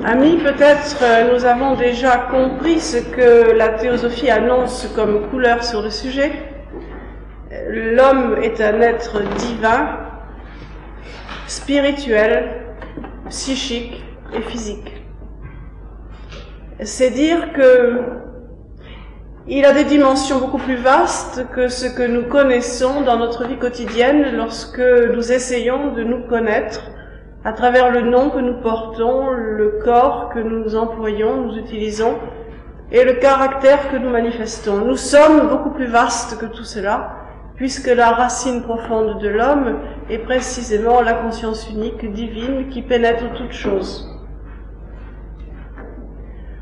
Amis, peut-être nous avons déjà compris ce que la théosophie annonce comme couleur sur le sujet. L'homme est un être divin, spirituel, psychique et physique. C'est dire que il a des dimensions beaucoup plus vastes que ce que nous connaissons dans notre vie quotidienne lorsque nous essayons de nous connaître à travers le nom que nous portons, le corps que nous employons, nous utilisons, et le caractère que nous manifestons. Nous sommes beaucoup plus vastes que tout cela, puisque la racine profonde de l'homme est précisément la conscience unique, divine, qui pénètre toutes choses.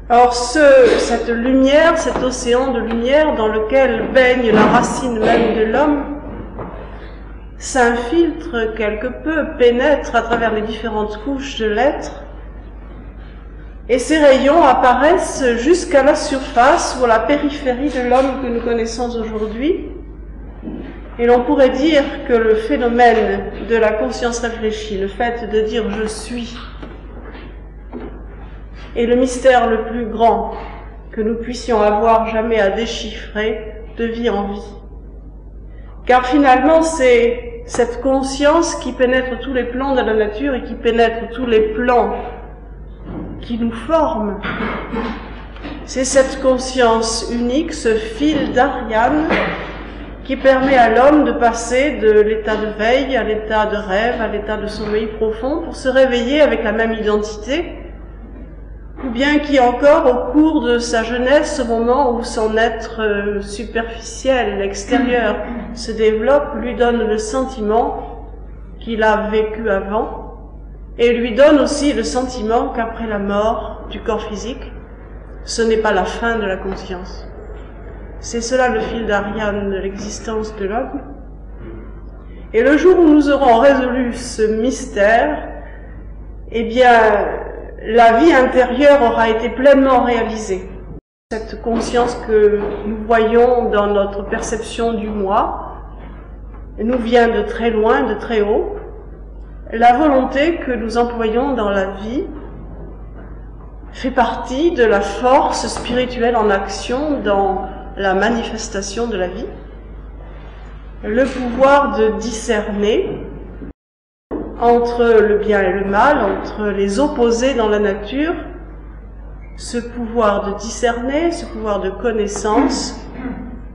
Or, cette lumière, cet océan de lumière dans lequel baigne la racine même de l'homme, s'infiltre quelque peu, pénètre à travers les différentes couches de l'être, et ces rayons apparaissent jusqu'à la surface ou à la périphérie de l'homme que nous connaissons aujourd'hui. Et l'on pourrait dire que le phénomène de la conscience réfléchie, le fait de dire « je suis », est le mystère le plus grand que nous puissions avoir jamais à déchiffrer de vie en vie. Car finalement, c'est cette conscience qui pénètre tous les plans de la nature et qui pénètre tous les plans qui nous forment. C'est cette conscience unique, ce fil d'Ariane, qui permet à l'homme de passer de l'état de veille à l'état de rêve, à l'état de sommeil profond, pour se réveiller avec la même identité, ou bien qui encore, au cours de sa jeunesse, au moment où son être superficiel, extérieur, se développe, lui donne le sentiment qu'il a vécu avant, et lui donne aussi le sentiment qu'après la mort du corps physique, ce n'est pas la fin de la conscience. C'est cela le fil d'Ariane de l'existence de l'homme. Et le jour où nous aurons résolu ce mystère, eh bien, la vie intérieure aura été pleinement réalisée. Cette conscience que nous voyons dans notre perception du moi nous vient de très loin, de très haut. La volonté que nous employons dans la vie fait partie de la force spirituelle en action dans la manifestation de la vie. Le pouvoir de discerner entre le bien et le mal, entre les opposés dans la nature, ce pouvoir de discerner, ce pouvoir de connaissance,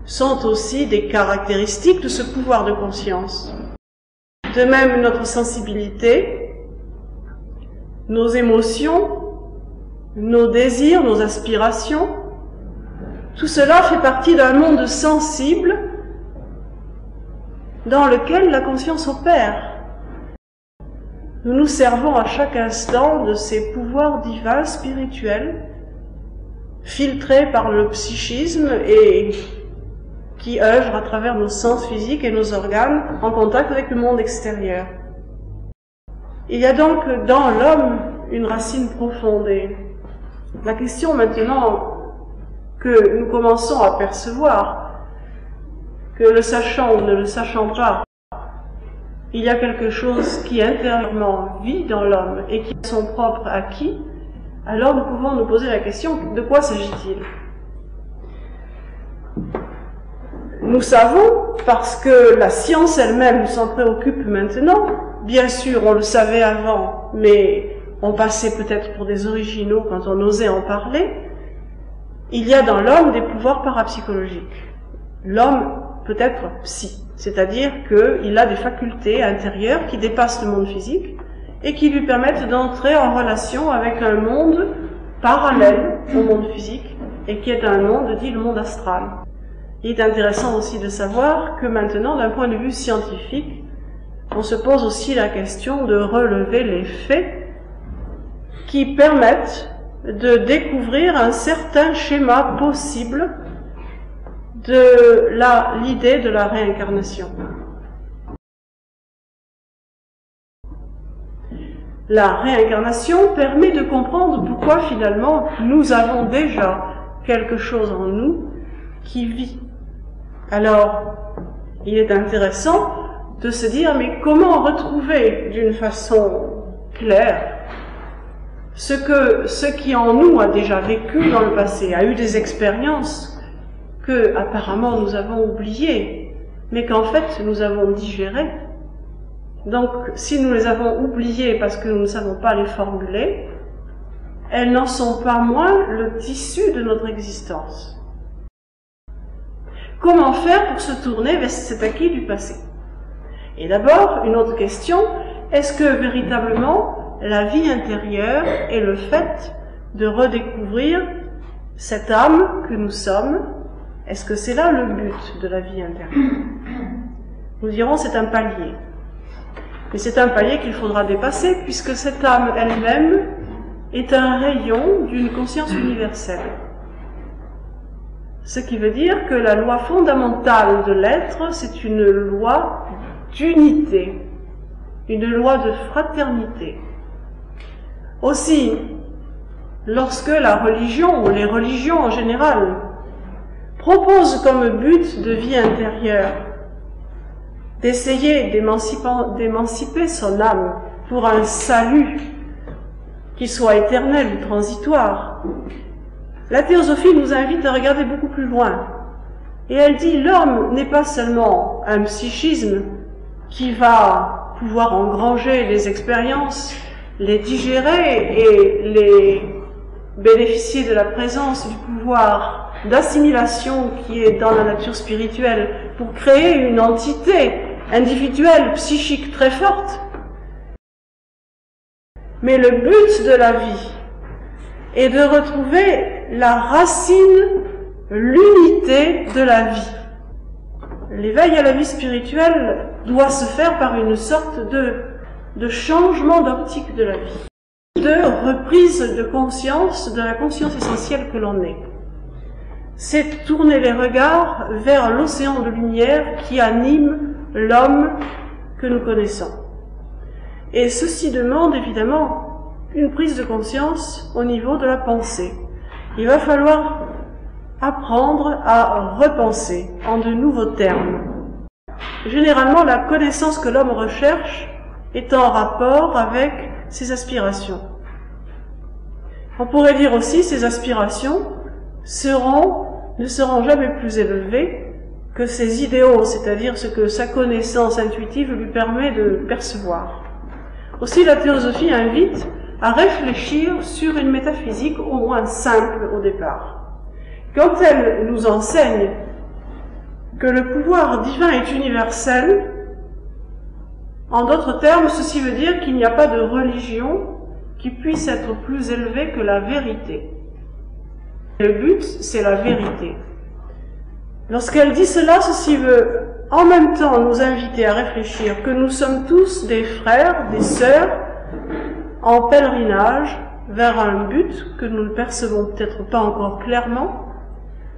sont aussi des caractéristiques de ce pouvoir de conscience. De même, notre sensibilité, nos émotions, nos désirs, nos aspirations, tout cela fait partie d'un monde sensible dans lequel la conscience opère. Nous nous servons à chaque instant de ces pouvoirs divins, spirituels, filtrés par le psychisme et qui œuvrent à travers nos sens physiques et nos organes en contact avec le monde extérieur. Il y a donc dans l'homme une racine profonde. Et la question maintenant que nous commençons à percevoir, que le sachant ou ne le sachant pas, il y a quelque chose qui intérieurement vit dans l'homme et qui a son propre acquis, alors nous pouvons nous poser la question, de quoi s'agit-il? Nous savons, parce que la science elle-même s'en préoccupe maintenant, bien sûr on le savait avant, mais on passait peut-être pour des originaux quand on osait en parler, il y a dans l'homme des pouvoirs parapsychologiques. L'homme peut être psy. C'est-à-dire qu'il a des facultés intérieures qui dépassent le monde physique et qui lui permettent d'entrer en relation avec un monde parallèle au monde physique et qui est un monde dit le monde astral. Il est intéressant aussi de savoir que maintenant, d'un point de vue scientifique, on se pose aussi la question de relever les faits qui permettent de découvrir un certain schéma possible de l'idée de la réincarnation. La réincarnation permet de comprendre pourquoi finalement nous avons déjà quelque chose en nous qui vit. Alors, il est intéressant de se dire, mais comment retrouver d'une façon claire ce qui en nous a déjà vécu dans le passé, a eu des expériences que apparemment nous avons oubliées, mais qu'en fait nous avons digérées. Donc si nous les avons oubliées parce que nous ne savons pas les formuler, elles n'en sont pas moins le tissu de notre existence. Comment faire pour se tourner vers cet acquis du passé? Et d'abord, une autre question, est-ce que véritablement la vie intérieure est le fait de redécouvrir cette âme que nous sommes? Est-ce que c'est là le but de la vie intérieure? Nous dirons c'est un palier. Mais c'est un palier qu'il faudra dépasser puisque cette âme elle-même est un rayon d'une conscience universelle. Ce qui veut dire que la loi fondamentale de l'être, c'est une loi d'unité, une loi de fraternité. Aussi, lorsque la religion, ou les religions en général, proposent comme but de vie intérieure d'essayer d'émanciper son âme pour un salut qui soit éternel ou transitoire, la théosophie nous invite à regarder beaucoup plus loin. Et elle dit, l'homme n'est pas seulement un psychisme qui va pouvoir engranger les expériences, les digérer et les bénéficier de la présence du pouvoir d'assimilation qui est dans la nature spirituelle pour créer une entité individuelle, psychique très forte. Mais le but de la vie est de retrouver la racine, l'unité de la vie. L'éveil à la vie spirituelle doit se faire par une sorte de changement d'optique de la vie, de reprise de conscience, de la conscience essentielle que l'on est. C'est tourner les regards vers l'océan de lumière qui anime l'homme que nous connaissons. Et ceci demande évidemment une prise de conscience au niveau de la pensée. Il va falloir apprendre à repenser en de nouveaux termes. Généralement, la connaissance que l'homme recherche est en rapport avec ses aspirations. On pourrait dire aussi que ses aspirations ne seront jamais plus élevées que ses idéaux, c'est-à-dire ce que sa connaissance intuitive lui permet de percevoir. Aussi, la théosophie invite à réfléchir sur une métaphysique au moins simple au départ. Quand elle nous enseigne que le pouvoir divin est universel, en d'autres termes, ceci veut dire qu'il n'y a pas de religion qui puisse être plus élevée que la vérité. Le but, c'est la vérité. Lorsqu'elle dit cela, ceci veut en même temps nous inviter à réfléchir que nous sommes tous des frères, des sœurs, en pèlerinage vers un but que nous ne percevons peut-être pas encore clairement,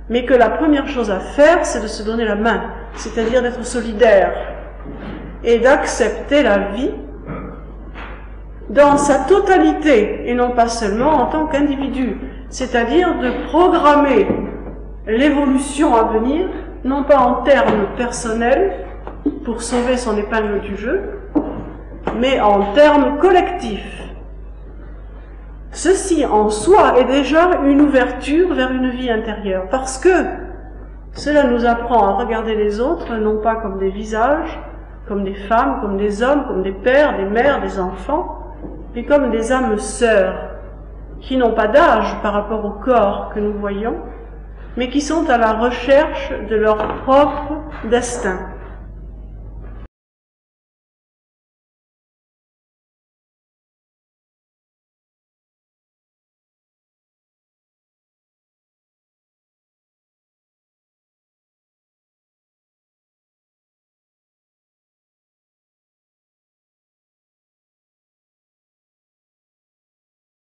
mais que la première chose à faire, c'est de se donner la main, c'est-à-dire d'être solidaire et d'accepter la vie dans sa totalité et non pas seulement en tant qu'individu, c'est-à-dire de programmer l'évolution à venir, non pas en termes personnels pour sauver son épingle du jeu, mais en termes collectifs. Ceci en soi est déjà une ouverture vers une vie intérieure, parce que cela nous apprend à regarder les autres non pas comme des visages, comme des femmes, comme des hommes, comme des pères, des mères, des enfants, mais comme des âmes sœurs, qui n'ont pas d'âge par rapport au corps que nous voyons, mais qui sont à la recherche de leur propre destin.